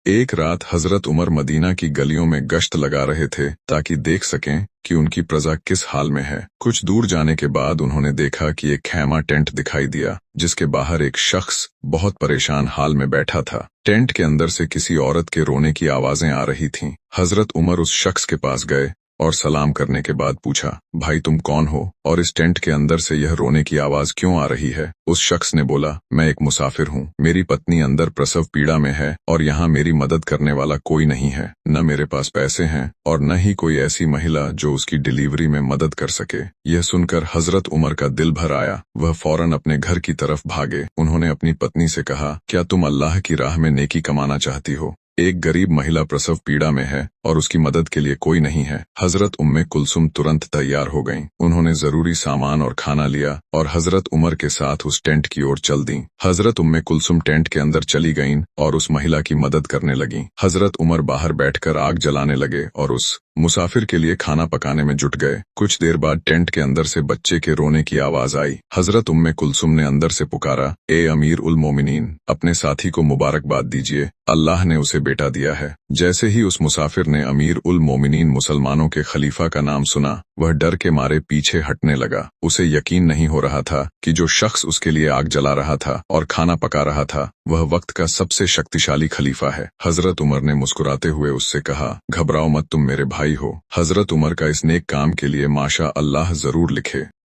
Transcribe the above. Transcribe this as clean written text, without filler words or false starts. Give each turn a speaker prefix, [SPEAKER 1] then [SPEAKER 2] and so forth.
[SPEAKER 1] एक रात हजरत उमर मदीना की गलियों में गश्त लगा रहे थे ताकि देख सकें कि उनकी प्रजा किस हाल में है। कुछ दूर जाने के बाद उन्होंने देखा कि एक खैमा टेंट दिखाई दिया जिसके बाहर एक शख्स बहुत परेशान हाल में बैठा था। टेंट के अंदर से किसी औरत के रोने की आवाजें आ रही थीं। हजरत उमर उस शख्स के पास गए और सलाम करने के बाद पूछा, भाई तुम कौन हो और इस टेंट के अंदर से यह रोने की आवाज क्यों आ रही है? उस शख्स ने बोला, मैं एक मुसाफिर हूँ। मेरी पत्नी अंदर प्रसव पीड़ा में है और यहाँ मेरी मदद करने वाला कोई नहीं है। न मेरे पास पैसे हैं और न ही कोई ऐसी महिला जो उसकी डिलीवरी में मदद कर सके। यह सुनकर हजरत उमर का दिल भर आया। वह फौरन अपने घर की तरफ भागे। उन्होंने अपनी पत्नी से कहा, क्या तुम अल्लाह की राह में नेकी कमाना चाहती हो? एक गरीब महिला प्रसव पीड़ा में है और उसकी मदद के लिए कोई नहीं है। हजरत उम्मे कुलसुम तुरंत तैयार हो गईं। उन्होंने जरूरी सामान और खाना लिया और हजरत उमर के साथ उस टेंट की ओर चल दी। हजरत उम्मे कुलसुम टेंट के अंदर चली गईं और उस महिला की मदद करने लगीं। हजरत उमर बाहर बैठकर आग जलाने लगे और उस मुसाफिर के लिए खाना पकाने में जुट गए। कुछ देर बाद टेंट के अंदर से बच्चे के रोने की आवाज आई। हजरत उम्मे कुलसुम ने अंदर से पुकारा, ए अमीर उल मोमिनीन, अपने साथी को मुबारकबाद दीजिए, अल्लाह ने उसे बेटा दिया है। जैसे ही उस मुसाफिर ने अमीर उल मोमिनीन मुसलमानों के खलीफा का नाम सुना, वह डर के मारे पीछे हटने लगा। उसे यकीन नहीं हो रहा था कि जो शख्स उसके लिए आग जला रहा था और खाना पका रहा था वह वक्त का सबसे शक्तिशाली खलीफा है। हजरत उमर ने मुस्कुराते हुए उससे कहा, घबराओ मत, तुम मेरे भाई हो। हजरत उमर का इस नेक काम के लिए माशा अल्लाह जरूर लिखे।